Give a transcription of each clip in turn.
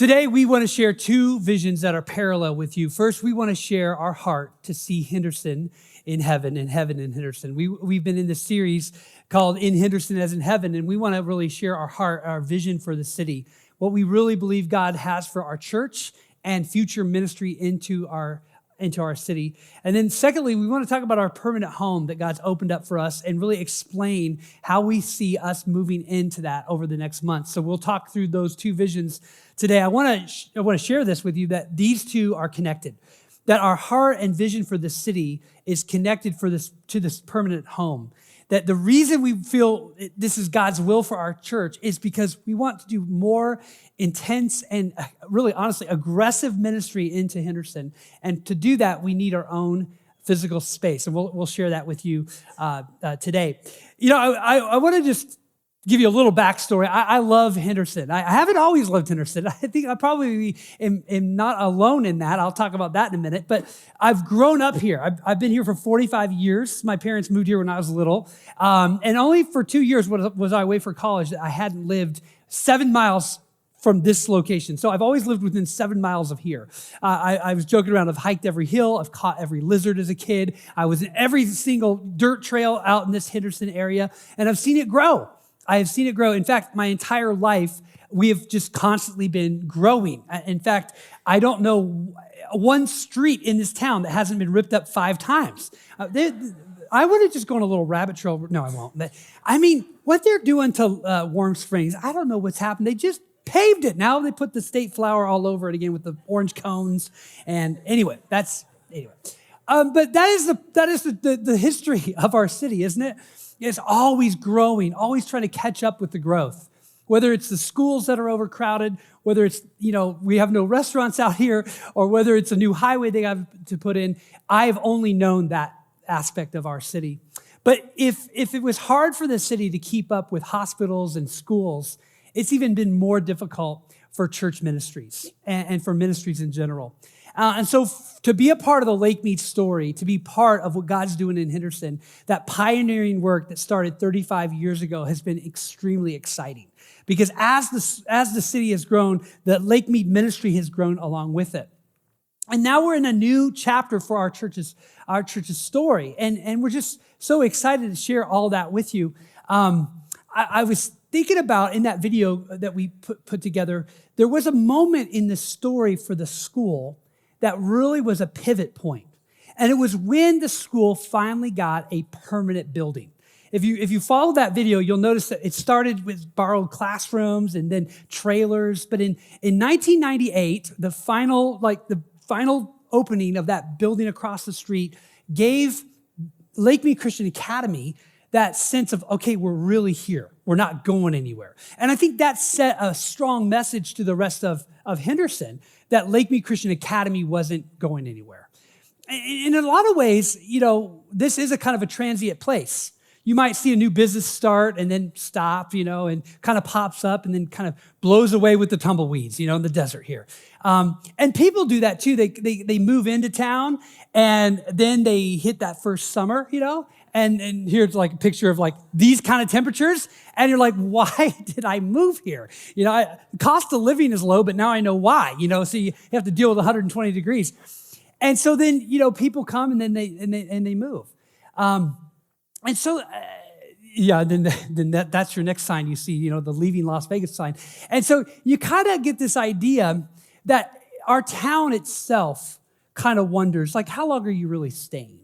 Today, we want to share two visions that are parallel with you. First, we want to share our heart to see Henderson in heaven and heaven in Henderson. We've been in this series called In Henderson as in Heaven, and we want to really share our heart, our vision for the city, what we really believe God has for our church and future ministry into our city. And then secondly, we want to talk about our permanent home that God's opened up for us and really explain how we see us moving into that over the next month. So we'll talk through those two visions today. I want to share this with you, that these two are connected, that our heart and vision for the city is connected to this permanent home. That the reason we feel this is God's will for our church is because we want to do more intense and really, honestly, aggressive ministry into Henderson. And to do that, we need our own physical space. And we'll share that with you today. You know, I want to just give you a little backstory. I love Henderson. I haven't always loved Henderson. I think I probably am not alone in that. I'll talk about that in a minute. But I've grown up here. I've been here for 45 years. My parents moved here when I was little. And only for 2 years was I away for college that I hadn't lived 7 miles from this location. So I've always lived within 7 miles of here. I was joking around. I've hiked every hill. I've caught every lizard as a kid. I was in every single dirt trail out in this Henderson area. And I've seen it grow. I have seen it grow. In fact, my entire life, we have just constantly been growing. In fact, I don't know one street in this town that hasn't been ripped up 5 times. I would have just gone a little rabbit trail. No, I won't. But, I mean, what they're doing to Warm Springs, I don't know what's happened. They just paved it. Now they put the state flower all over it again with the orange cones. And anyway. But that is the history of our city, isn't it? It's always growing, always trying to catch up with the growth. Whether it's the schools that are overcrowded, whether it's, we have no restaurants out here, or whether it's a new highway they have to put in, I've only known that aspect of our city. But if it was hard for the city to keep up with hospitals and schools, it's even been more difficult for church ministries and for ministries in general. And so to be a part of the Lake Mead story, to be part of what God's doing in Henderson, that pioneering work that started 35 years ago has been extremely exciting. Because as the city has grown, the Lake Mead ministry has grown along with it. And now we're in a new chapter for our church's story. And we're just so excited to share all that with you. I was thinking about in that video that we put together, there was a moment in the story for the school that really was a pivot point. And it was when the school finally got a permanent building. If you follow that video, you'll notice that it started with borrowed classrooms and then trailers. But in 1998, the final opening of that building across the street gave Lake Mead Christian Academy that sense of, okay, we're really here. We're not going anywhere. And I think that set a strong message to the rest of Henderson that Lake Mead Christian Academy wasn't going anywhere. And in a lot of ways, this is a kind of a transient place. You might see a new business start and then stop, and kind of pops up and then kind of blows away with the tumbleweeds, in the desert here. And people do that too. They move into town and then they hit that first summer, and here's like a picture of like these kind of temperatures. And you're like, why did I move here? Cost of living is low, but now I know why, so you have to deal with 120 degrees. And so then, people come and then they move. And so, then that's your next sign you see, the leaving Las Vegas sign. And so you kind of get this idea that our town itself kind of wonders, like, how long are you really staying?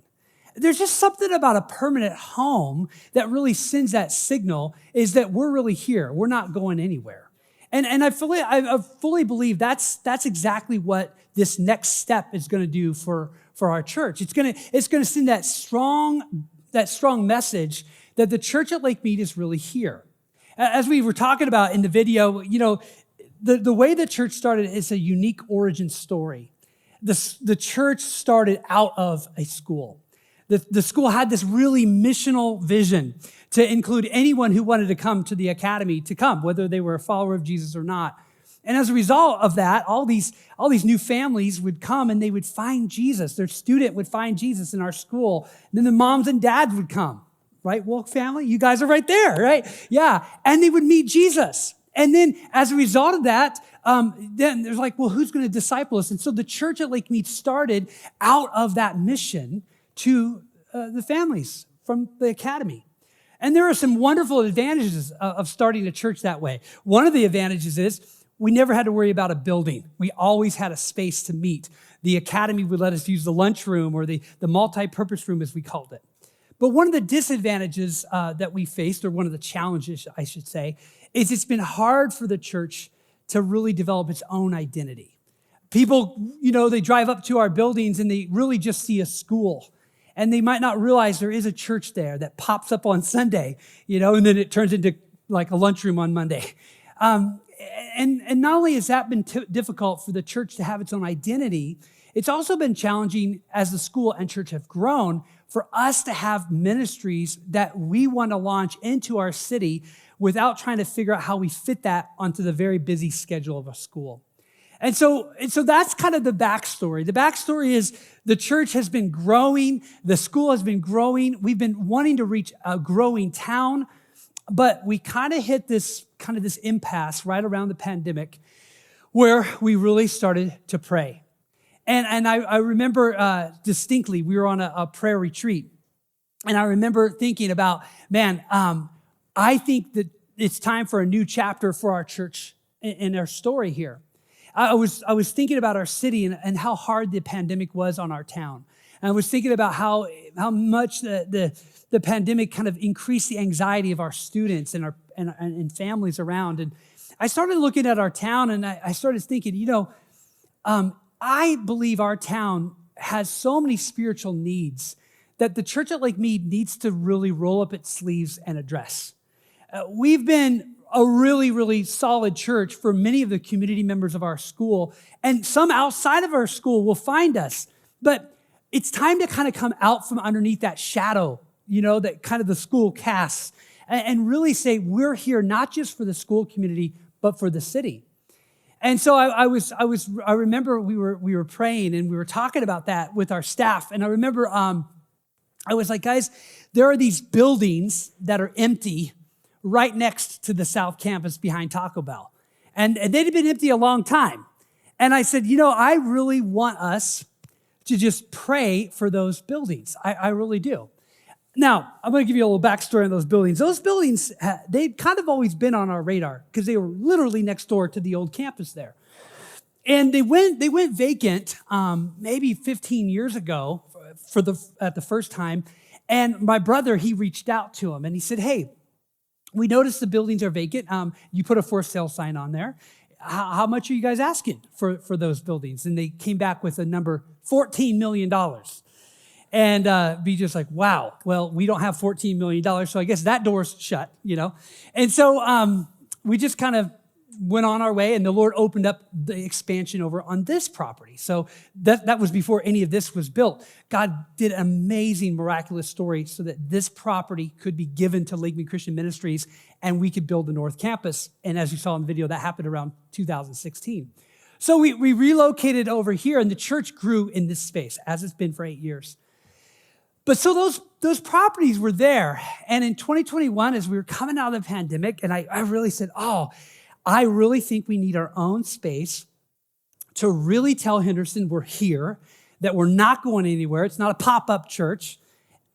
There's just something about a permanent home that really sends that signal is that we're really here. We're not going anywhere. And I fully believe that's exactly what this next step is going to do for our church. It's going to send that strong message that the church at Lake Mead is really here. As we were talking about in the video, the way the church started is a unique origin story. The church started out of a school. The school had this really missional vision to include anyone who wanted to come to the academy to come, whether they were a follower of Jesus or not. And as a result of that, all these new families would come and they would find Jesus. Their student would find Jesus in our school. And then the moms and dads would come, right? Wolk family, you guys are right there, right? Yeah. And they would meet Jesus. And then as a result of that, then there's like, well, who's going to disciple us? And so the church at Lake Mead started out of that mission to the families from the academy. And there are some wonderful advantages of starting a church that way. One of the advantages is we never had to worry about a building. We always had a space to meet. The academy would let us use the lunchroom or the multi-purpose room, as we called it. But one of the disadvantages that we faced, or one of the challenges, I should say, is it's been hard for the church to really develop its own identity. People, they drive up to our buildings and they really just see a school. And they might not realize there is a church there that pops up on Sunday, and then it turns into like a lunchroom on Monday. And not only has that been difficult for the church to have its own identity, it's also been challenging as the school and church have grown for us to have ministries that we want to launch into our city without trying to figure out how we fit that onto the very busy schedule of a school. And so that's kind of the backstory. The backstory is the church has been growing, the school has been growing. We've been wanting to reach a growing town, but we kind of hit this impasse right around the pandemic where we really started to pray. And I remember distinctly, we were on a prayer retreat. And I remember thinking about, I think that it's time for a new chapter for our church in our story here. I was thinking about our city and how hard the pandemic was on our town. And I was thinking about how much the pandemic kind of increased the anxiety of our students and families around. And I started looking at our town and I started thinking, I believe our town has so many spiritual needs that the church at Lake Mead needs to really roll up its sleeves and address. We've been a really, really solid church for many of the community members of our school, and some outside of our school will find us. But it's time to kind of come out from underneath that shadow, that kind of the school casts, and really say we're here not just for the school community, but for the city. And so I remember we were praying and we were talking about that with our staff. And I remember I was like, guys, there are these buildings that are empty right next to the South Campus behind Taco Bell. And they'd been empty a long time. And I said, I really want us to just pray for those buildings. I really do. Now, I'm going to give you a little backstory on those buildings. Those buildings, they've kind of always been on our radar because they were literally next door to the old campus there. And they went vacant maybe 15 years ago at the first time. And my brother, he reached out to him and he said, hey, we noticed the buildings are vacant. You put a for sale sign on there. How much are you guys asking for those buildings? And they came back with a number, $14 million. And be just like, wow, well, we don't have $14 million, so I guess that door's shut, And so we just kind of went on our way, and the Lord opened up the expansion over on this property. So that was before any of this was built. God did an amazing, miraculous story so that this property could be given to Lake Mead Christian Ministries, and we could build the North Campus. And as you saw in the video, that happened around 2016. So we relocated over here, and the church grew in this space, as it's been for 8 years. But so those properties were there. And in 2021, as we were coming out of the pandemic, and I really said, I really think we need our own space to really tell Henderson we're here, that we're not going anywhere. It's not a pop-up church,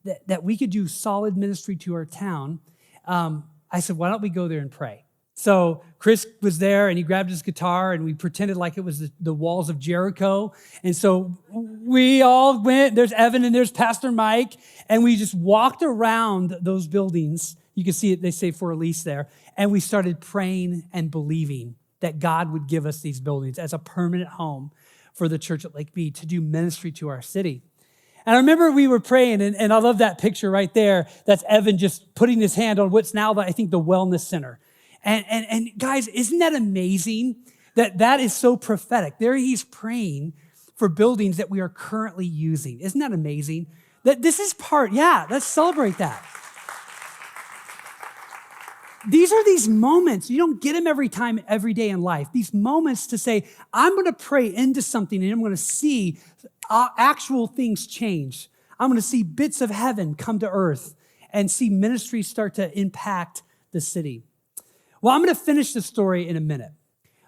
that we could do solid ministry to our town. I said, why don't we go there and pray? So Chris was there and he grabbed his guitar and we pretended like it was the walls of Jericho. And so we all went, there's Evan and there's Pastor Mike, and we just walked around those buildings. You can see it, they say for a lease there. And we started praying and believing that God would give us these buildings as a permanent home for the church at Lake Mead to do ministry to our city. And I remember we were praying, and I love that picture right there. That's Evan just putting his hand on what's now, I think, the Wellness Center. And guys, isn't that amazing that is so prophetic? There he's praying for buildings that we are currently using. Isn't that amazing? That this is let's celebrate that. These are these moments. You don't get them every day in life. These moments to say, I'm going to pray into something and I'm going to see actual things change. I'm going to see bits of heaven come to earth and see ministry start to impact the city. Well, I'm going to finish the story in a minute,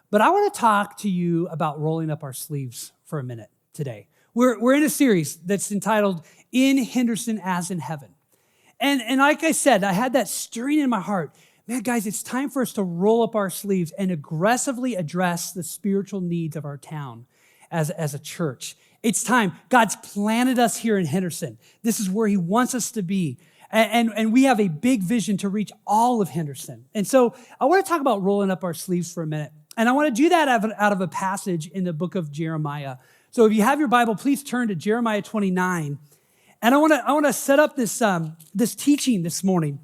but I want to talk to you about rolling up our sleeves for a minute today. We're in a series that's entitled In Henderson as in Heaven. And like I said, I had that stirring in my heart. Man, guys, it's time for us to roll up our sleeves and aggressively address the spiritual needs of our town as a church. It's time. God's planted us here in Henderson. This is where he wants us to be. And we have a big vision to reach all of Henderson. And so I want to talk about rolling up our sleeves for a minute. And I want to do that out of a passage in the book of Jeremiah. So if you have your Bible, please turn to Jeremiah 29. And I want to set up this teaching this morning.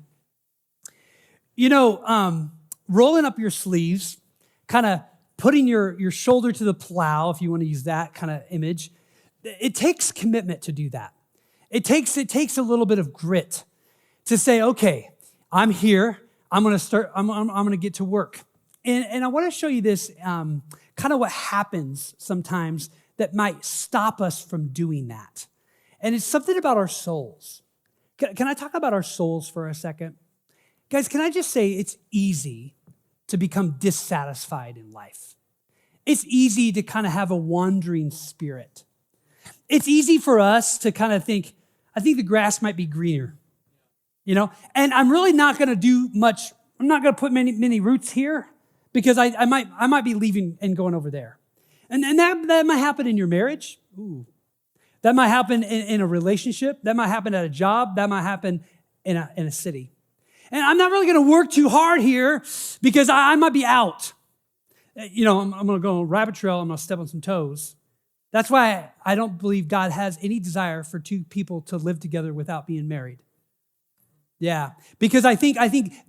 You know, rolling up your sleeves, kind of putting your shoulder to the plow, if you want to use that kind of image, it takes commitment to do that. It takes a little bit of grit to say, okay, I'm here. I'm going to get to work. And I want to show you this, kind of what happens sometimes that might stop us from doing that. And it's something about our souls. Can I talk about our souls for a second? Guys, can I just say it's easy to become dissatisfied in life. It's easy to kind of have a wandering spirit. It's easy for us to kind of think, I think the grass might be greener, you know? And I'm really not going to do much. I'm not going to put many roots here because I might be leaving and going over there. And that might happen in your marriage. Ooh. That might happen in a relationship. That might happen at a job. That might happen in a city. And I'm not really going to work too hard here because I might be out. You know, I'm going to go on a rabbit trail. I'm going to step on some toes. That's why I don't believe God has any desire for two people to live together without being married. Yeah, because I think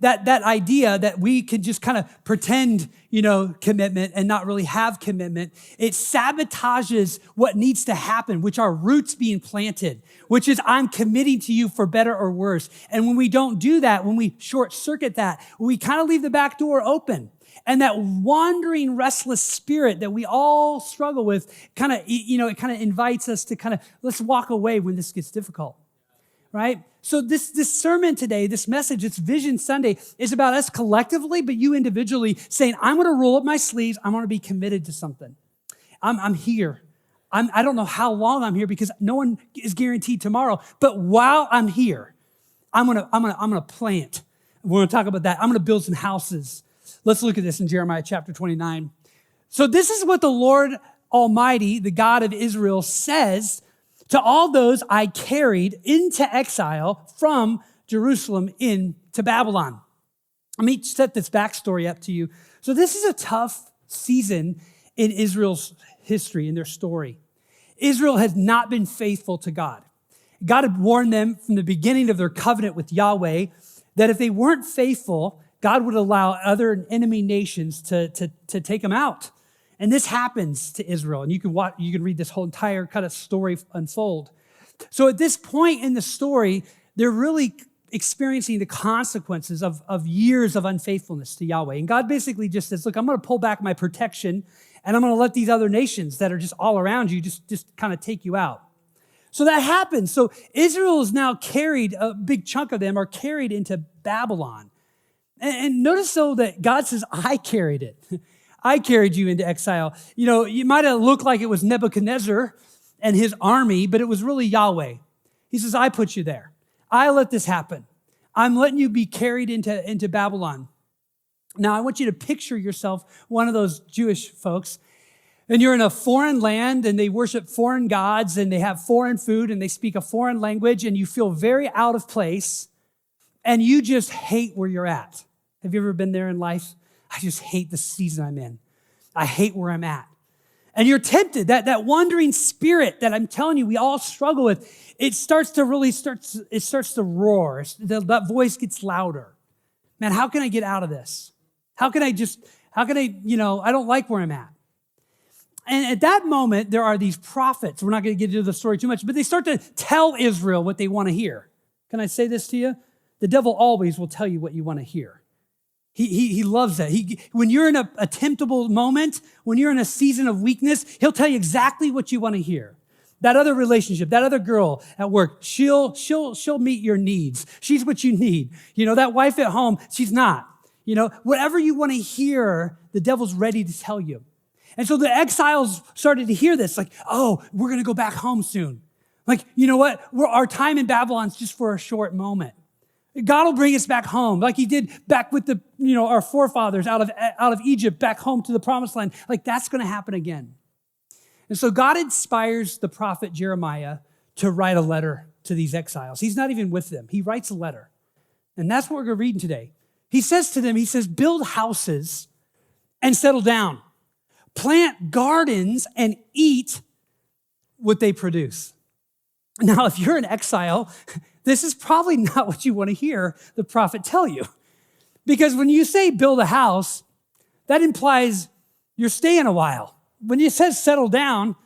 that idea that we can just kind of pretend, you know, commitment and not really have commitment, it sabotages what needs to happen, which are roots being planted, which is I'm committing to you for better or worse. And when we don't do that, when we short circuit that, we kind of leave the back door open. And that wandering, restless spirit that we all struggle with kind of, you know, it kind of invites us to kind of, let's walk away when this gets difficult, right? So this sermon today, this message, it's Vision Sunday, is about us collectively, but you individually saying, I'm going to roll up my sleeves. I'm going to be committed to something. I'm here. I don't know how long I'm here because no one is guaranteed tomorrow. But while I'm here, I'm gonna plant. We're going to talk about that. I'm going to build some houses. Let's look at this in Jeremiah chapter 29. So this is what the Lord Almighty, the God of Israel, says to all those I carried into exile from Jerusalem into Babylon. Let me set this backstory up to you. So this is a tough season in Israel's history, in their story. Israel has not been faithful to God. God had warned them from the beginning of their covenant with Yahweh that if they weren't faithful, God would allow other enemy nations to take them out. And this happens to Israel. And you can read this whole entire kind of story unfold. So at this point in the story, they're really experiencing the consequences of years of unfaithfulness to Yahweh. And God basically just says, look, I'm going to pull back my protection and I'm going to let these other nations that are just all around you just kind of take you out. So that happens. So Israel is now carried, a big chunk of them are carried into Babylon. And notice though that God says, I carried it. I carried you into exile. You know, you might have looked like it was Nebuchadnezzar and his army, but it was really Yahweh. He says, I put you there. I let this happen. I'm letting you be carried into Babylon. Now, I want you to picture yourself one of those Jewish folks, and you're in a foreign land, and they worship foreign gods, and they have foreign food, and they speak a foreign language, and you feel very out of place, and you just hate where you're at. Have you ever been there in life? I just hate the season I'm in. I hate where I'm at. And you're tempted, that wandering spirit that I'm telling you we all struggle with, it starts to roar. That voice gets louder. Man, how can I get out of this? I don't like where I'm at. And at that moment, there are these prophets. We're not going to get into the story too much, but they start to tell Israel what they want to hear. Can I say this to you? The devil always will tell you what you want to hear. He loves that. When you're in a temptable moment, when you're in a season of weakness, he'll tell you exactly what you want to hear. That other relationship, that other girl at work, she'll meet your needs. She's what you need. You know, that wife at home, she's not. Whatever you want to hear, the devil's ready to tell you. And so the exiles started to hear this, like, oh, we're going to go back home soon. Like, you know what? Our time in Babylon's just for a short moment. God will bring us back home, like he did back with our forefathers out of Egypt, back home to the promised land. Like, that's going to happen again. And so God inspires the prophet Jeremiah to write a letter to these exiles. He's not even with them. He writes a letter. And that's what we're going to read today. He says to them, build houses and settle down. Plant gardens and eat what they produce. Now, if you're an exile, this is probably not what you want to hear the prophet tell you. Because when you say build a house, that implies you're staying a while. When it says settle down,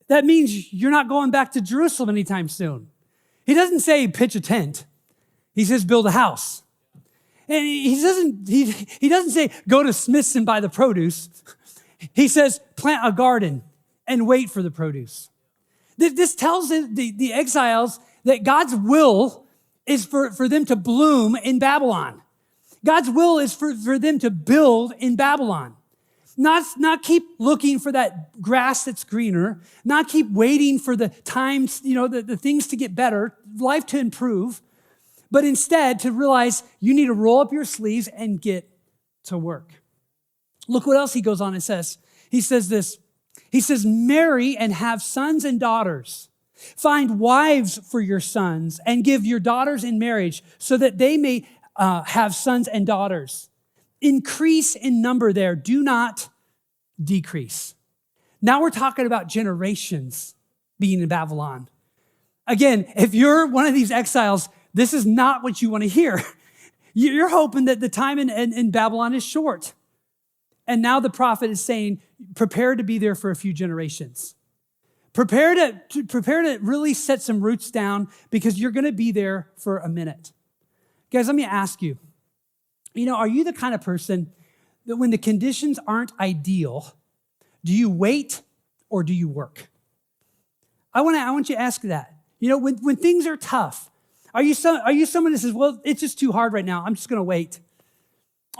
that means you're not going back to Jerusalem anytime soon. He doesn't say pitch a tent. He says build a house. And he doesn't say go to Smith's and buy the produce. He says plant a garden and wait for the produce. This tells the exiles that God's will is for them to bloom in Babylon. God's will is for them to build in Babylon. Not keep looking for that grass that's greener, not keep waiting for the times, the things to get better, life to improve, but instead to realize you need to roll up your sleeves and get to work. Look what else he goes on and says. He says this. He says, marry and have sons and daughters. Find wives for your sons and give your daughters in marriage so that they may have sons and daughters. Increase in number there. Do not decrease. Now we're talking about generations being in Babylon. Again, if you're one of these exiles, this is not what you want to hear. You're hoping that the time in Babylon is short. And now the prophet is saying, prepare to be there for a few generations. Prepare to really set some roots down because you're going to be there for a minute. Guys, let me ask you, are you the kind of person that when the conditions aren't ideal, do you wait or do you work? I want you to ask that. When things are tough, are you someone that says, well, it's just too hard right now, I'm just going to wait?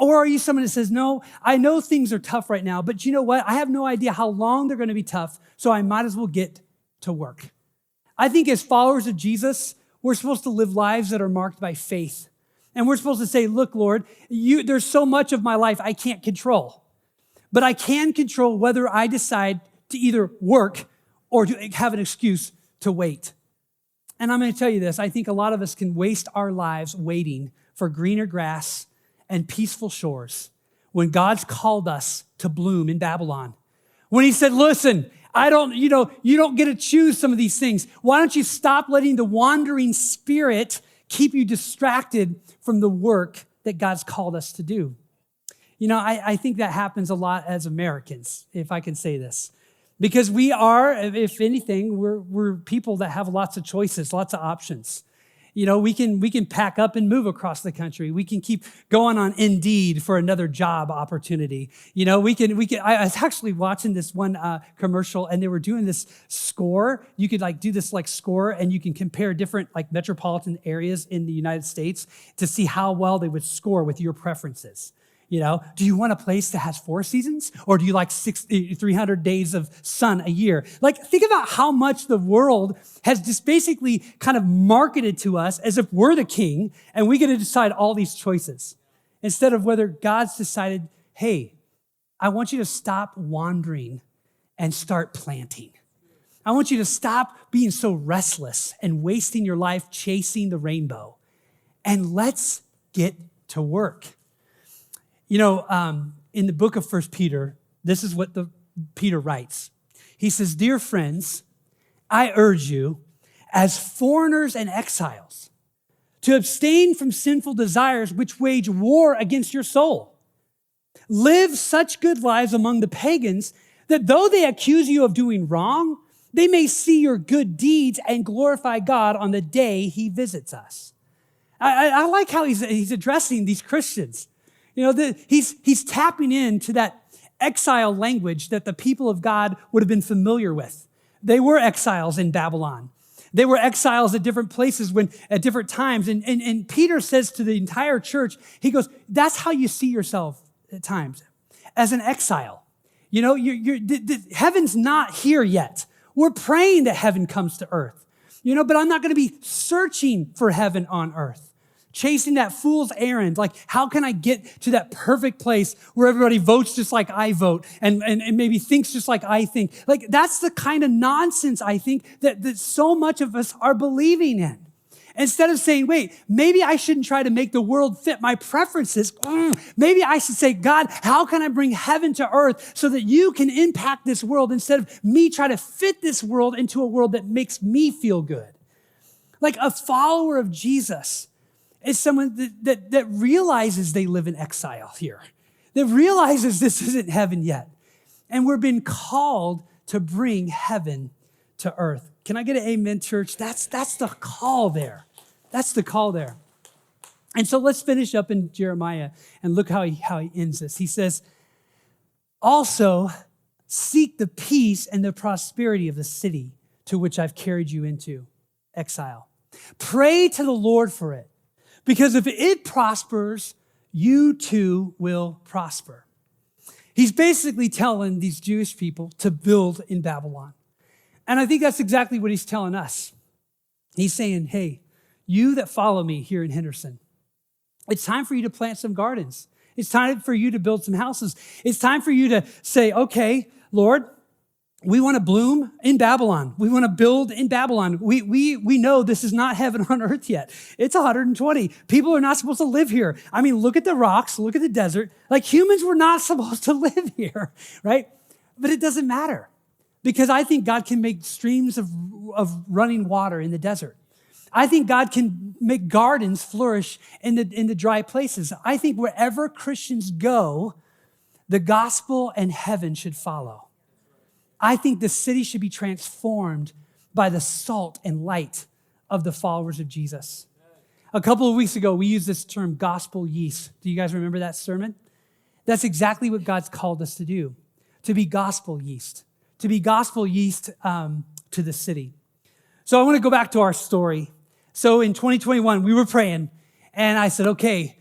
Or are you someone that says, no, I know things are tough right now, but you know what? I have no idea how long they're going to be tough, so I might as well get to work. I think as followers of Jesus, we're supposed to live lives that are marked by faith. And we're supposed to say, look, Lord, there's so much of my life I can't control, but I can control whether I decide to either work or to have an excuse to wait. And I'm going to tell you this, I think a lot of us can waste our lives waiting for greener grass and peaceful shores when God's called us to bloom in Babylon. When he said, listen, you don't get to choose some of these things. Why don't you stop letting the wandering spirit keep you distracted from the work that God's called us to do? I think that happens a lot as Americans, if I can say this. Because we are, if anything, we're people that have lots of choices, lots of options. We can pack up and move across the country. We can keep going on Indeed for another job opportunity. I was actually watching this one commercial and they were doing this score. You could do this score and you can compare different metropolitan areas in the United States to see how well they would score with your preferences. Do you want a place that has 4 seasons? Or do you like 300 days of sun a year? Think about how much the world has just basically kind of marketed to us as if we're the king and we get to decide all these choices. Instead of whether God's decided, hey, I want you to stop wandering and start planting. I want you to stop being so restless and wasting your life chasing the rainbow. And let's get to work. In the book of 1 Peter, this is what Peter writes. He says, dear friends, I urge you as foreigners and exiles to abstain from sinful desires which wage war against your soul. Live such good lives among the pagans that though they accuse you of doing wrong, they may see your good deeds and glorify God on the day he visits us. I like how he's addressing these Christians. He's tapping into that exile language that the people of God would have been familiar with. They were exiles in Babylon. They were exiles at different places at different times. And Peter says to the entire church, he goes, that's how you see yourself at times, as an exile. You know, heaven's not here yet. We're praying that heaven comes to earth, you know, but I'm not going to be searching for heaven on earth, chasing that fool's errand. Like, how can I get to that perfect place where everybody votes just like I vote and maybe thinks just like I think? Like, that's the kind of nonsense I think that so much of us are believing in. Instead of saying, wait, maybe I shouldn't try to make the world fit my preferences. Maybe I should say, God, how can I bring heaven to earth so that you can impact this world instead of me trying to fit this world into a world that makes me feel good? Like, a follower of Jesus is someone that realizes they live in exile here, that realizes this isn't heaven yet. And we're being called to bring heaven to earth. Can I get an amen, church? That's the call there. That's the call there. And so let's finish up in Jeremiah and look how he ends this. He says, also seek the peace and the prosperity of the city to which I've carried you into exile. Pray to the Lord for it, because if it prospers, you too will prosper. He's basically telling these Jewish people to build in Babylon. And I think that's exactly what he's telling us. He's saying, hey, you that follow me here in Henderson, it's time for you to plant some gardens. It's time for you to build some houses. It's time for you to say, okay, Lord, we want to bloom in Babylon. We want to build in Babylon. We know this is not heaven on earth yet. It's 120. People are not supposed to live here. I mean, look at the rocks, look at the desert. Like, humans were not supposed to live here, right? But it doesn't matter, because I think God can make streams of running water in the desert. I think God can make gardens flourish in the dry places. I think wherever Christians go, the gospel and heaven should follow. I think the city should be transformed by the salt and light of the followers of Jesus. A couple of weeks ago, we used this term, gospel yeast. Do you guys remember that sermon? That's exactly what God's called us to do, to be gospel yeast, to the city. So I want to go back to our story. So in 2021, we were praying, and I said, okay,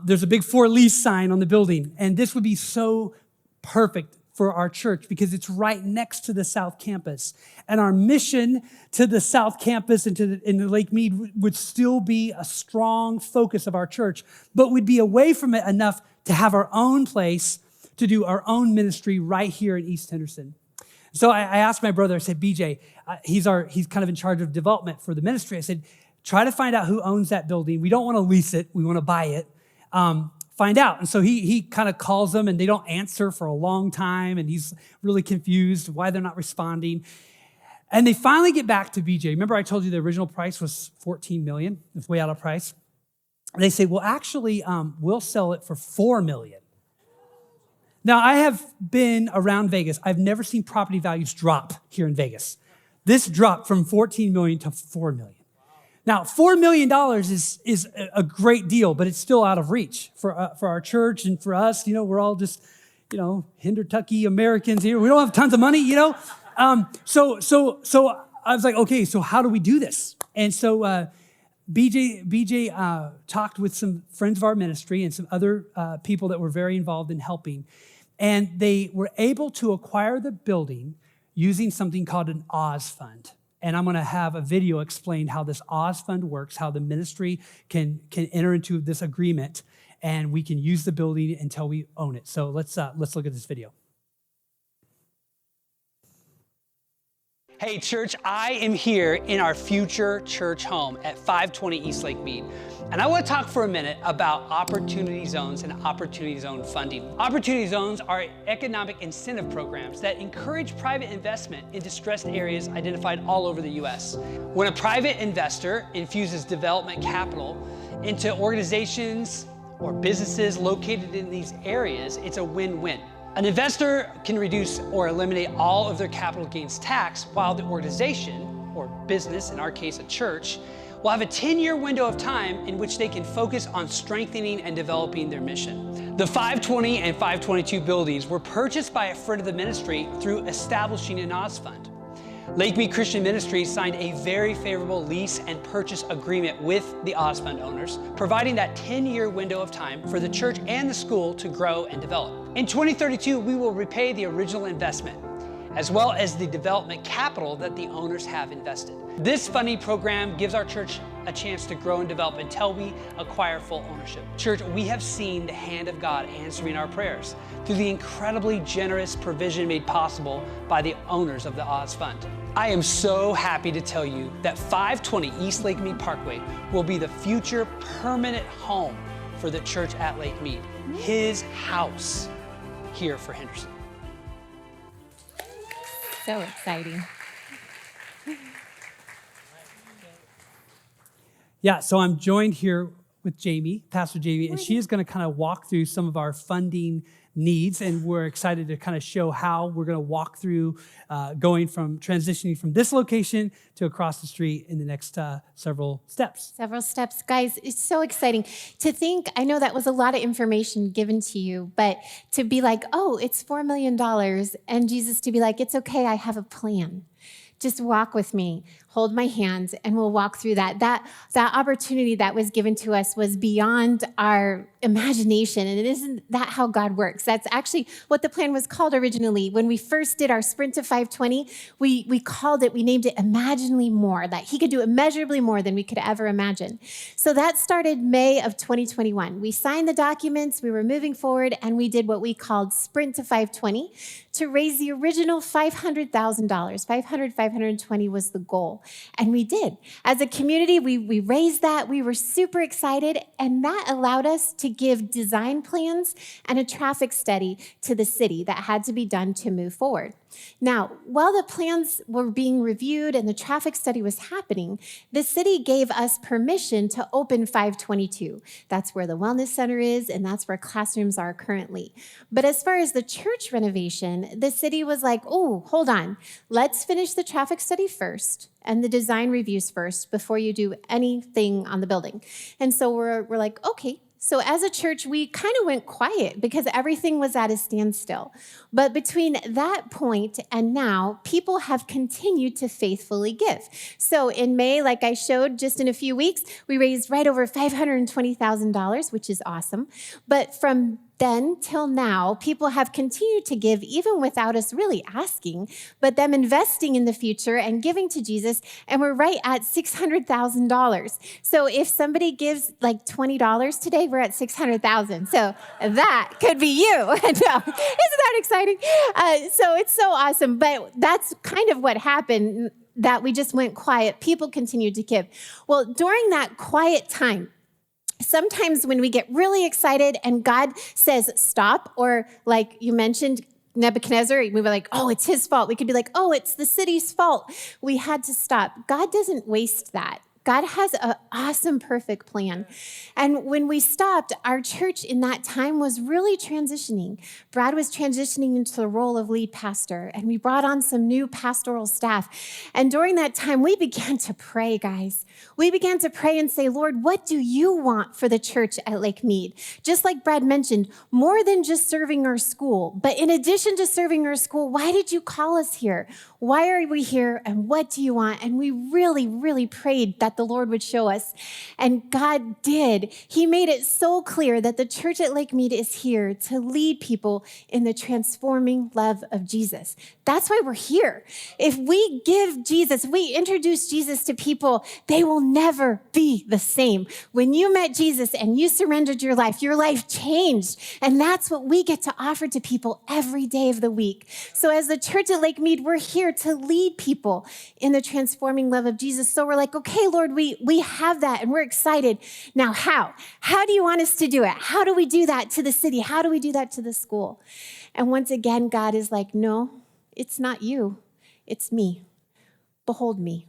there's a big for lease sign on the building, and this would be so perfect for our church because it's right next to the South Campus. And our mission to the South Campus and in the Lake Mead would still be a strong focus of our church, but we'd be away from it enough to have our own place to do our own ministry right here in East Henderson. So I asked my brother, I said, BJ, he's kind of in charge of development for the ministry. I said, try to find out who owns that building. We don't want to lease it. We want to buy it. Find out. And so he kind of calls them, and they don't answer for a long time. And he's really confused why they're not responding. And they finally get back to BJ. Remember I told you the original price was $14 million. It's way out of price. And they say, well, actually, we'll sell it for $4 million. Now, I have been around Vegas. I've never seen property values drop here in Vegas. This dropped from $14 million to $4 million. Now, $4 million is a great deal, but it's still out of reach for our church and for us. You know, we're all just, Hendertucky Americans here. We don't have tons of money, So I was like, okay, so how do we do this? And so BJ talked with some friends of our ministry and some other people that were very involved in helping. And they were able to acquire the building using something called an Oz fund. And I'm going to have a video explain how this Oz fund works, how the ministry can enter into this agreement, and we can use the building until we own it. So let's look at this video. Hey, church, I am here in our future church home at 520 East Lake Mead. And I want to talk for a minute about opportunity zones and opportunity zone funding. Opportunity zones are economic incentive programs that encourage private investment in distressed areas identified all over the U.S. When a private investor infuses development capital into organizations or businesses located in these areas, it's a win-win. An investor can reduce or eliminate all of their capital gains tax, while the organization, or business, in our case a church, will have a 10-year window of time in which they can focus on strengthening and developing their mission. The 520 and 522 buildings were purchased by a friend of the ministry through establishing an Oz fund. Lake Mead Christian Ministries signed a very favorable lease and purchase agreement with the Oz Fund owners, providing that 10-year window of time for the church and the school to grow and develop. In 2032, we will repay the original investment, as well as the development capital that the owners have invested. This funding program gives our church a chance to grow and develop until we acquire full ownership. Church, we have seen the hand of God answering our prayers through the incredibly generous provision made possible by the owners of the Oz Fund. I am so happy to tell you that 520 East Lake Mead Parkway will be the future permanent home for the church at Lake Mead, his house here for Henderson. So exciting. Yeah, so I'm joined here with Jamie, Pastor Jamie, and she is going to kind of walk through some of our funding needs, and we're excited to kind of show how we're going to walk through transitioning from this location to across the street in the next several steps. Several steps. Guys, it's so exciting to think. I know that was a lot of information given to you, but to be like, oh, it's $4 million, and Jesus to be like, it's okay, I have a plan. Just walk with me, hold my hand, and we'll walk through that. That opportunity that was given to us was beyond our imagination, and isn't that how God works? That's actually what the plan was called originally. When we first did our Sprint to 520, we named it Immeasurably More, that he could do immeasurably more than we could ever imagine. So that started May of 2021. We signed the documents, we were moving forward, and we did what we called Sprint to 520 to raise the original $500,000. 520 was the goal. And we did. As a community, we raised that. We were super excited. And that allowed us to give design plans and a traffic study to the city that had to be done to move forward. Now, while the plans were being reviewed and the traffic study was happening, the city gave us permission to open 522. That's where the wellness center is, and that's where classrooms are currently. But as far as the church renovation, the city was like, oh, hold on. Let's finish the traffic study first and the design reviews first before you do anything on the building. And so we're like, okay. So as a church, we kind of went quiet because everything was at a standstill. But between that point and now, people have continued to faithfully give. So in May, like I showed just in a few weeks, we raised right over $520,000, which is awesome. But from then till now, people have continued to give even without us really asking, but them investing in the future and giving to Jesus, and we're right at $600,000. So if somebody gives like $20 today, we're at $600,000. So that could be you. No, isn't that exciting? So it's so awesome, but that's kind of what happened, that we just went quiet. People continued to give. Well, during that quiet time, sometimes when we get really excited and God says stop, or like you mentioned, Nebuchadnezzar, we were like, oh, it's his fault. We could be like, oh, it's the city's fault. We had to stop. God doesn't waste that. God has an awesome, perfect plan. And when we stopped, our church in that time was really transitioning. Brad was transitioning into the role of lead pastor, and we brought on some new pastoral staff. And during that time, we began to pray, guys. We began to pray and say, Lord, what do you want for the church at Lake Mead? Just like Brad mentioned, more than just serving our school. But in addition to serving our school, why did you call us here? Why are we here? And what do you want? And we really, really prayed that the Lord would show us. And God did. He made it so clear that the church at Lake Mead is here to lead people in the transforming love of Jesus. That's why we're here. If we give Jesus, we introduce Jesus to people, they will never be the same. When you met Jesus and you surrendered your life changed. And that's what we get to offer to people every day of the week. So as the church at Lake Mead, we're here to lead people in the transforming love of Jesus. So we're like, okay, Lord, we have that and we're excited. Now, how? How do you want us to do it? How do we do that to the city? How do we do that to the school? And once again, God is like, no, it's not you. It's me. Behold me.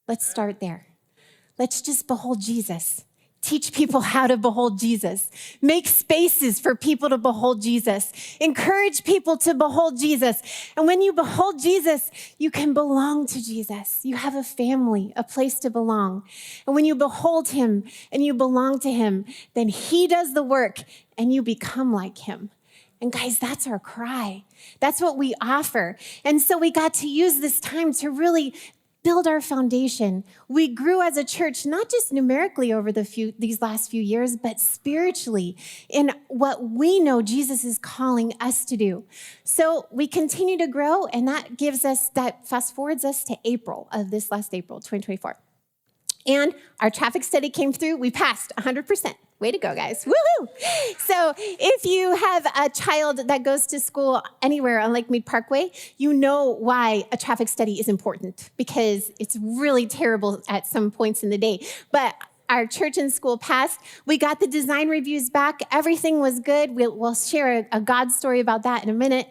Let's start there. Let's just behold Jesus. Teach people how to behold Jesus. Make spaces for people to behold Jesus. Encourage people to behold Jesus. And when you behold Jesus, you can belong to Jesus. You have a family, a place to belong. And when you behold him and you belong to him, then he does the work and you become like him. And guys, that's our cry. That's what we offer. And so we got to use this time to really build our foundation. We grew as a church, not just numerically over these last few years, but spiritually in what we know Jesus is calling us to do. So we continue to grow, and that fast forwards us to April of this last April, 2024. And our traffic study came through. We passed 100%. Way to go, guys. Woohoo! So if you have a child that goes to school anywhere on Lake Mead Parkway, you know why a traffic study is important, because it's really terrible at some points in the day. But our church and school passed. We got the design reviews back. Everything was good. We'll share a God story about that in a minute.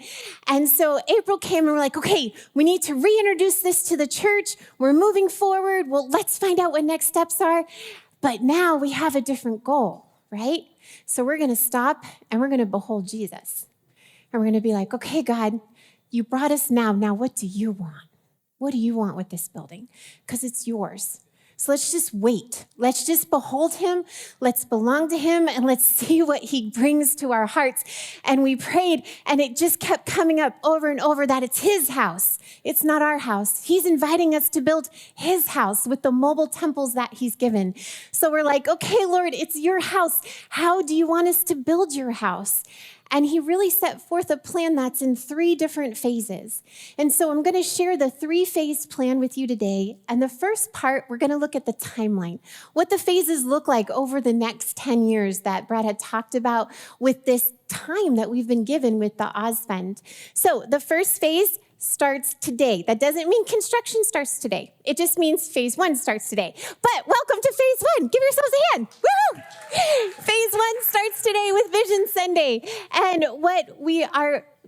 And so April came and we're like, okay, we need to reintroduce this to the church. We're moving forward. Well, let's find out what next steps are. But now we have a different goal, right? So we're going to stop and we're going to behold Jesus. And we're going to be like, okay, God, you brought us now. Now, what do you want? What do you want with this building? Because it's yours. So let's just wait. Let's just behold him. Let's belong to him, and let's see what he brings to our hearts. And we prayed, and it just kept coming up over and over that it's his house. It's not our house. He's inviting us to build his house with the mobile temples that he's given. So we're like, okay, Lord, it's your house. How do you want us to build your house? And he really set forth a plan that's in 3 different phases. And so I'm going to share the 3-phase plan with you today. And the first part, we're going to look at the timeline, what the phases look like over the next 10 years that Brad had talked about with this time that we've been given with the Oz Fund. So the first phase starts today. That doesn't mean construction starts today. It just means phase 1 starts today. But welcome to phase 1. Give yourselves a hand. Woo! Phase 1 starts today with Vision Sunday. And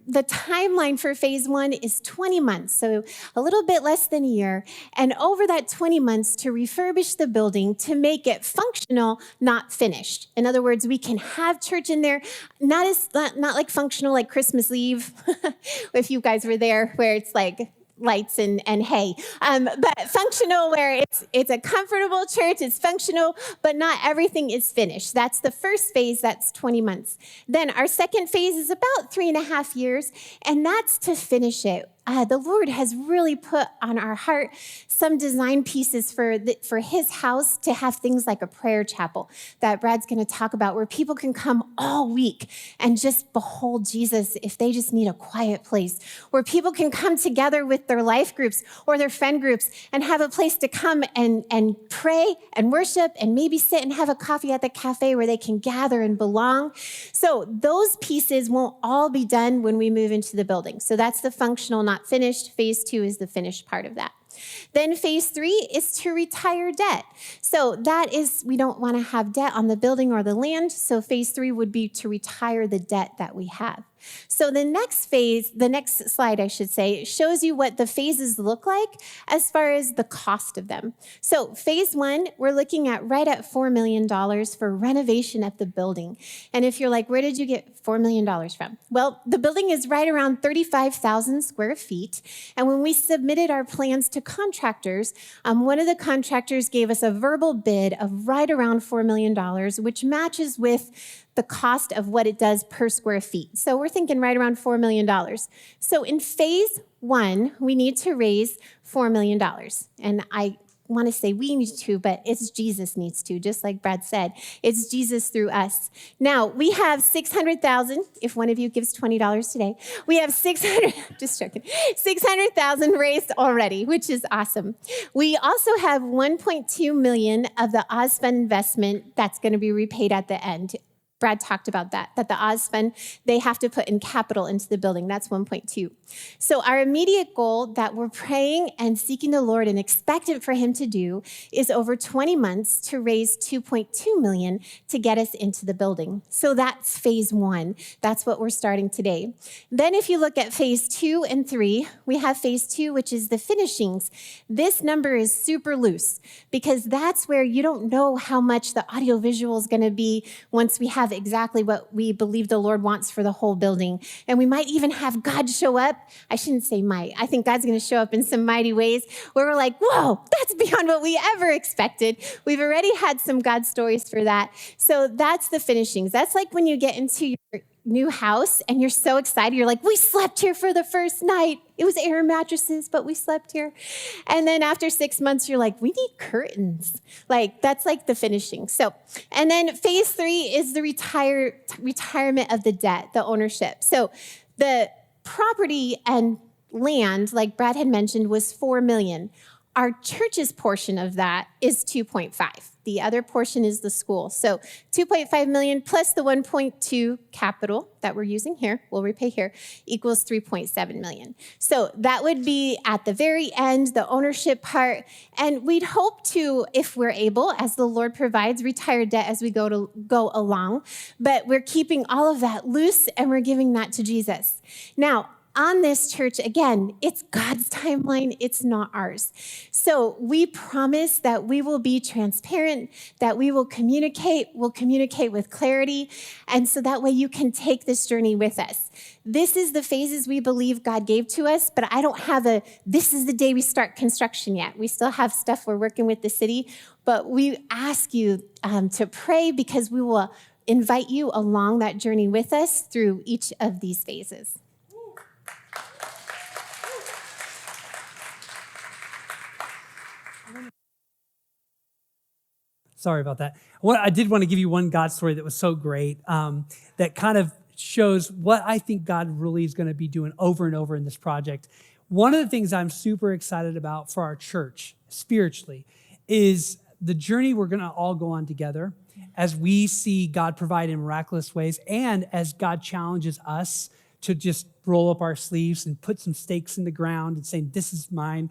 the timeline for phase 1 is 20 months, so a little bit less than a year. And over that 20 months to refurbish the building to make it functional, not finished. In other words, we can have church in there, not like functional like Christmas Eve, if you guys were there, where it's like lights and hay, but functional where it's a comfortable church, it's functional, but not everything is finished. That's the first phase, that's 20 months. Then our second phase is about 3.5 years, and that's to finish it. The Lord has really put on our heart some design pieces for his house to have things like a prayer chapel that Brad's going to talk about, where people can come all week and just behold Jesus if they just need a quiet place, where people can come together with their life groups or their friend groups and have a place to come and pray and worship and maybe sit and have a coffee at the cafe where they can gather and belong. So those pieces won't all be done when we move into the building. So that's the functional, not finished. Phase 2 is the finished part of that. Then phase 3 is to retire debt. So that is, we don't want to have debt on the building or the land. So phase 3 would be to retire the debt that we have. So the next phase, the next slide, I should say, shows you what the phases look like as far as the cost of them. So phase 1, we're looking at right at $4 million for renovation of the building. And if you're like, where did you get $4 million from? Well, the building is right around 35,000 square feet. And when we submitted our plans to contractors, one of the contractors gave us a verbal bid of right around $4 million, which matches with the cost of what it does per square feet. So we're thinking right around $4 million. So in phase 1, we need to raise $4 million. And I want to say we need to, but it's Jesus needs to, just like Brad said. It's Jesus through us. Now, we have $600,000. If one of you gives $20 today, we have $600,000 raised already, which is awesome. We also have $1.2 million of the Oz Fund investment that's going to be repaid at the end. Brad talked about that the Oz Fund, they have to put in capital into the building. That's 1.2. So our immediate goal that we're praying and seeking the Lord and expectant for him to do is over 20 months to raise $2.2 million to get us into the building. So that's phase 1. That's what we're starting today. Then if you look at phase 2 and 3, we have phase 2, which is the finishings. This number is super loose because that's where you don't know how much the audiovisual is going to be once we have exactly what we believe the Lord wants for the whole building. And we might even have God show up. I shouldn't say might. I think God's going to show up in some mighty ways where we're like, whoa, that's beyond what we ever expected. We've already had some God stories for that. So that's the finishings. That's like when you get into new house and you're so excited. You're like, we slept here for the first night. It was air mattresses, but we slept here. And then after 6 months, you're like, we need curtains. Like, that's like the finishing. So, and then phase 3 is the retirement of the debt, the ownership. So the property and land, like Brad had mentioned, was $4 million. Our church's portion of that is 2.5. The other portion is the school. So 2.5 million plus the 1.2 capital that we're using here, we'll repay here, equals 3.7 million. So that would be at the very end, the ownership part. And we'd hope to, if we're able, as the Lord provides, retire debt as we go along. But we're keeping all of that loose and we're giving that to Jesus. Now, on this church, again, it's God's timeline, it's not ours. So we promise that we will be transparent, that we will communicate, we'll communicate with clarity, and so that way you can take this journey with us. This is the phases we believe God gave to us, but I don't have this is the day we start construction yet. We still have stuff we're working with the city, but we ask you to pray because we will invite you along that journey with us through each of these phases. Sorry about that. I did want to give you one God story that was so great that kind of shows what I think God really is going to be doing over and over in this project. One of the things I'm super excited about for our church spiritually is the journey we're going to all go on together as we see God provide in miraculous ways and as God challenges us to just roll up our sleeves and put some stakes in the ground and say, this is mine.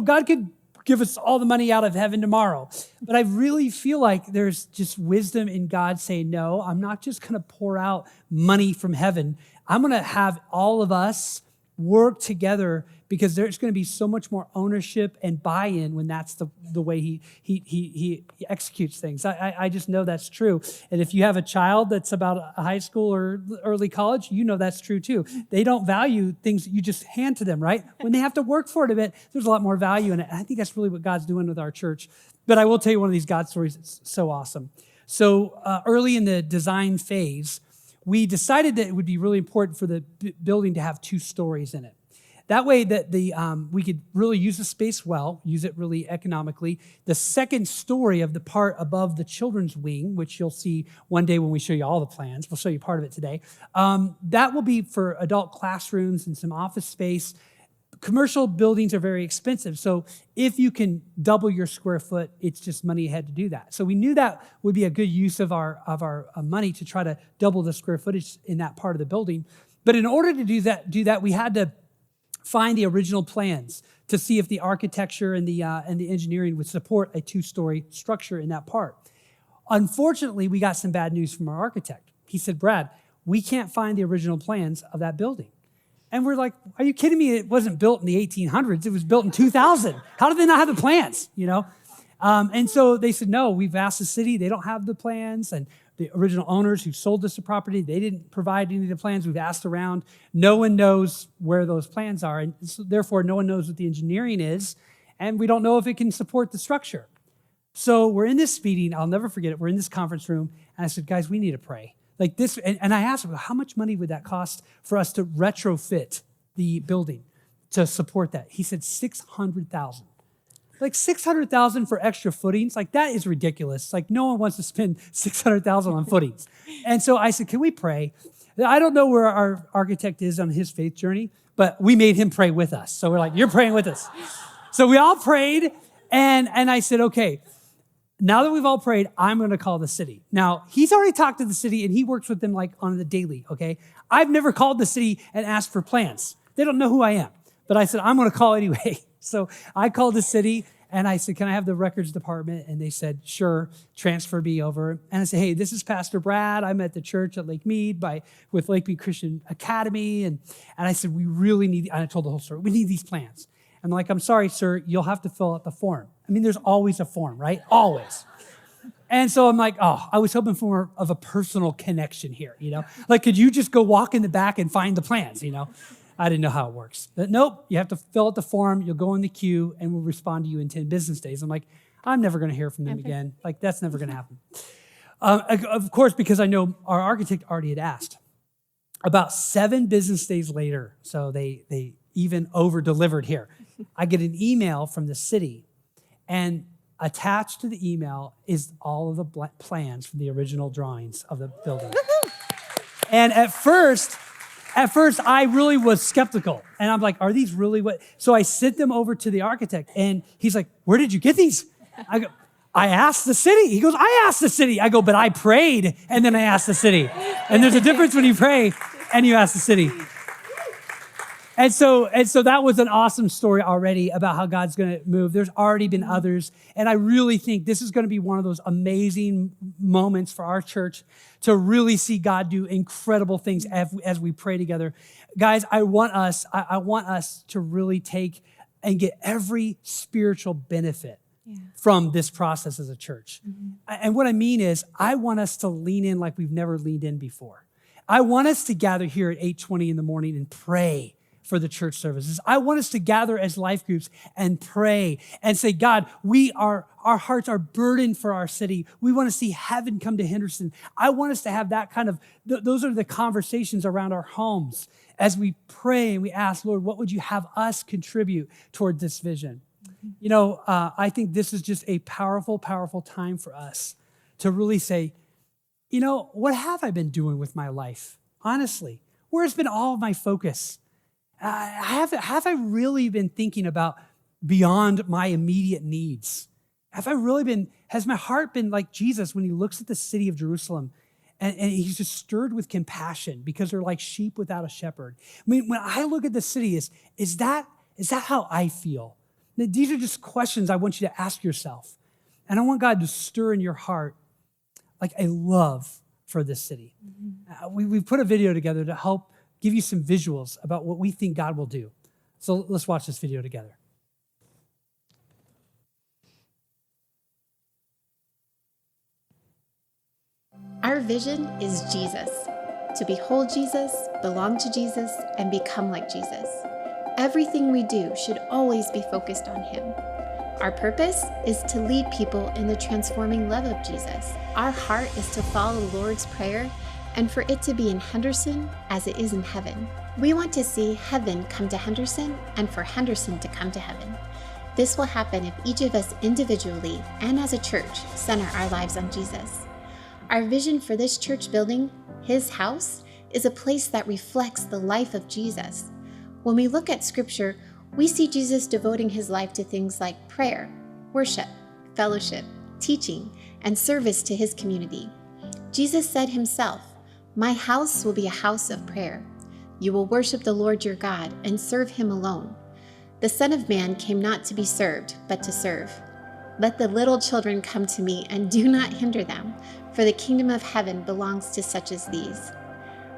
God could give us all the money out of heaven tomorrow. But I really feel like there's just wisdom in God saying, no, I'm not just going to pour out money from heaven. I'm going to have all of us work together because there's going to be so much more ownership and buy-in when that's the way he executes things. I just know that's true. And if you have a child that's about a high school or early college, you know that's true too. They don't value things that you just hand to them, right? When they have to work for it a bit, there's a lot more value in it. And I think that's really what God's doing with our church. But I will tell you one of these God stories that's so awesome. So early in the design phase, we decided that it would be really important for the building to have 2 stories in it. That way that we could really use the space well, use it really economically. The second story of the part above the children's wing, which you'll see one day when we show you all the plans, we'll show you part of it today, that will be for adult classrooms and some office space. Commercial buildings are very expensive, so if you can double your square foot, it's just money ahead to do that. So we knew that would be a good use of our money to try to double the square footage in that part of the building. But in order to do that, we had to find the original plans to see if the architecture and the engineering would support a 2-story structure in that part. Unfortunately, we got some bad news from our architect. He said, Brad, we can't find the original plans of that building. And we're like, are you kidding me? It wasn't built in the 1800s. It was built in 2000. How did they not have the plans, And so they said, no, we've asked the city. They don't have the plans. And the original owners who sold us the property, they didn't provide any of the plans. We've asked around. No one knows where those plans are. And so therefore, no one knows what the engineering is. And we don't know if it can support the structure. So we're in this meeting. I'll never forget it. We're in this conference room. And I said, guys, we need to pray. Like this, and I asked him, how much money would that cost for us to retrofit the building to support that? He said $600,000. Like $600,000 for extra footings, like that is ridiculous. Like no one wants to spend $600,000 on footings. And so I said, can we pray? I don't know where our architect is on his faith journey, but we made him pray with us. So we're like, you're praying with us. So we all prayed, and I said, okay, now that we've all prayed, I'm going to call the city. Now, he's already talked to the city, and he works with them like on the daily, okay? I've never called the city and asked for plans. They don't know who I am. But I said, I'm going to call anyway. So I called the city, and I said, can I have the records department? And they said, sure, transfer me over. And I said, hey, this is Pastor Brad. I'm at the church at Lake Mead with Lake Mead Christian Academy. And I said, we really need, and I told the whole story, we need these plans. I'm like, I'm sorry, sir, you'll have to fill out the form. I mean, there's always a form, right? Always. And so I'm like, oh, I was hoping for more of a personal connection here, Like, could you just go walk in the back and find the plans, I didn't know how it works. But nope, you have to fill out the form, you'll go in the queue, and we'll respond to you in 10 business days. I'm like, I'm never going to hear from them again. Like, that's never going to happen. Of course, because I know our architect already had asked. About 7 business days later, so they even over-delivered here, I get an email from the city, and attached to the email is all of the plans from the original drawings of the building. And at first, I really was skeptical. And I'm like, are these really what? So I sent them over to the architect, and he's like, where did you get these? I go, I asked the city. He goes, I asked the city. I go, but I prayed, and then I asked the city. And there's a difference when you pray and you ask the city. And so that was an awesome story already about how God's going to move. There's already been others. And I really think this is going to be one of those amazing moments for our church to really see God do incredible things as we pray together. Guys, I want us to really take and get every spiritual benefit from this process as a church. And what I mean is, I want us to lean in like we've never leaned in before. I want us to gather here at 8:20 in the morning and pray for the church services. I want us to gather as life groups and pray and say, God, our hearts are burdened for our city. We want to see heaven come to Henderson. I want us to have that kind of, those are the conversations around our homes as we pray and we ask, Lord, what would you have us contribute toward this vision? You know, I think this is just a powerful, powerful time for us to really say, you know, what have I been doing with my life? Honestly, where's been all of my focus? Have I really been thinking about beyond my immediate needs? Has my heart been like Jesus when he looks at the city of Jerusalem and he's just stirred with compassion because they're like sheep without a shepherd? I mean, when I look at the city, is that how I feel? These are just questions I want you to ask yourself. And I want God to stir in your heart like a love for this city. We've put a video together to help give you some visuals about what we think God will do. So let's watch this video together. Our vision is Jesus, to behold Jesus, belong to Jesus, and become like Jesus. Everything we do should always be focused on him. Our purpose is to lead people in the transforming love of Jesus. Our heart is to follow the Lord's Prayer and for it to be in Henderson as it is in heaven. We want to see heaven come to Henderson and for Henderson to come to heaven. This will happen if each of us individually and as a church center our lives on Jesus. Our vision for this church building, his house, is a place that reflects the life of Jesus. When we look at Scripture, we see Jesus devoting his life to things like prayer, worship, fellowship, teaching, and service to his community. Jesus said himself, "My house will be a house of prayer. You will worship the Lord your God and serve him alone. The Son of Man came not to be served, but to serve. Let the little children come to me and do not hinder them, for the kingdom of heaven belongs to such as these."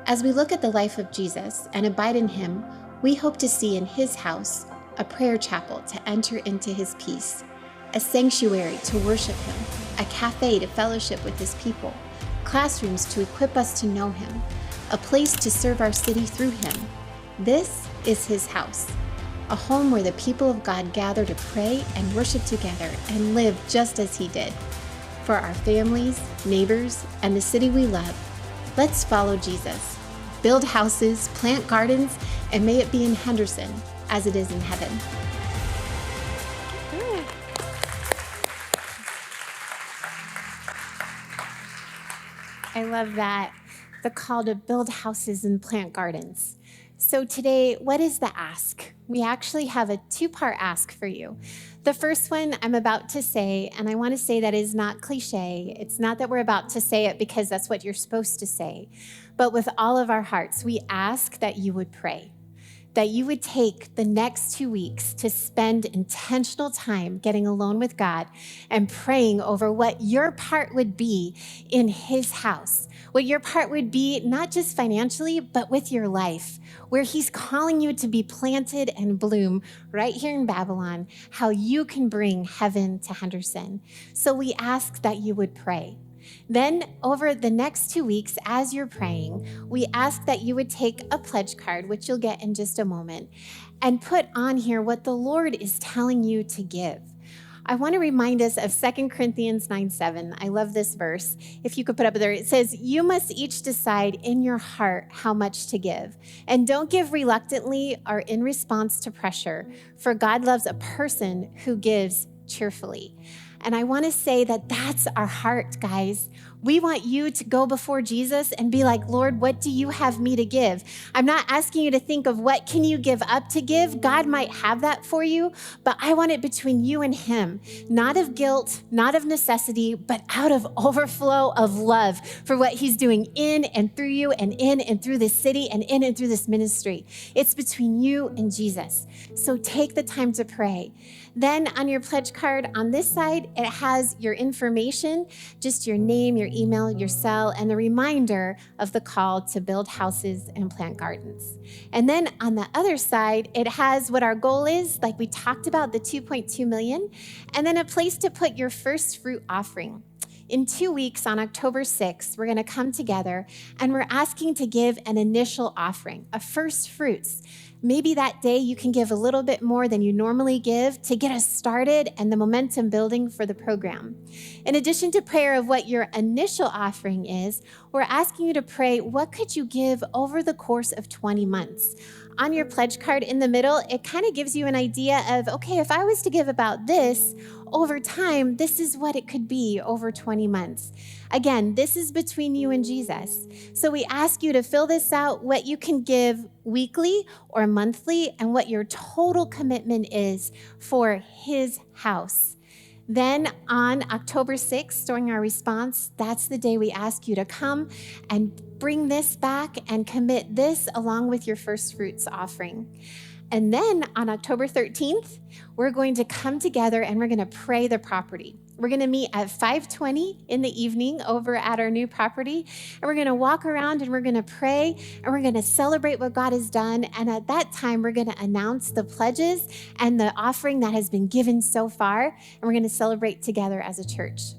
As we look at the life of Jesus and abide in him, we hope to see in his house a prayer chapel to enter into his peace, a sanctuary to worship him, a cafe to fellowship with his people, classrooms to equip us to know him, a place to serve our city through him. This is his house, a home where the people of God gather to pray and worship together and live just as he did. For our families, neighbors, and the city we love, let's follow Jesus. Build houses, plant gardens, and may it be in Henderson as it is in heaven. I love that. The call to build houses and plant gardens. So today, what is the ask? We actually have a 2-part ask for you. The first one I'm about to say, and I want to say that is not cliche. It's not that we're about to say it because that's what you're supposed to say. But with all of our hearts, we ask that you would pray, that you would take the next 2 weeks to spend intentional time getting alone with God and praying over what your part would be in his house, what your part would be, not just financially, but with your life, where he's calling you to be planted and bloom right here in Babylon, how you can bring heaven to Henderson. So we ask that you would pray. Then over the next 2 weeks, as you're praying, we ask that you would take a pledge card, which you'll get in just a moment, and put on here what the Lord is telling you to give. I want to remind us of 2 Corinthians 9:7. I love this verse. If you could put up there, it says, "You must each decide in your heart how much to give. And don't give reluctantly or in response to pressure, for God loves a person who gives cheerfully." And I want to say that that's our heart, guys. We want you to go before Jesus and be like, "Lord, what do you have me to give?" I'm not asking you to think of what can you give up to give. God might have that for you, but I want it between you and him, not of guilt, not of necessity, but out of overflow of love for what he's doing in and through you and in and through this city and in and through this ministry. It's between you and Jesus. So take the time to pray. Then on your pledge card on this side, it has your information, just your name, your email, your cell, and the reminder of the call to build houses and plant gardens. And then on the other side, it has what our goal is, like we talked about, the 2.2 million, and then a place to put your first fruit offering. In 2 weeks, on October 6th, we're going to come together and we're asking to give an initial offering, a first fruits. Maybe that day you can give a little bit more than you normally give to get us started and the momentum building for the program. In addition to prayer of what your initial offering is, we're asking you to pray, what could you give over the course of 20 months? On your pledge card in the middle, it kind of gives you an idea of, okay, if I was to give about this over time, this is what it could be over 20 months. Again, this is between you and Jesus. So we ask you to fill this out, what you can give weekly or monthly, and what your total commitment is for his house. Then on October 6th, during our response, that's the day we ask you to come and bring this back and commit this along with your first fruits offering. And then on October 13th, we're going to come together and we're going to pray the property. We're going to meet at 5:20 in the evening over at our new property. And we're going to walk around and we're going to pray and we're going to celebrate what God has done. And at that time, we're going to announce the pledges and the offering that has been given so far. And we're going to celebrate together as a church.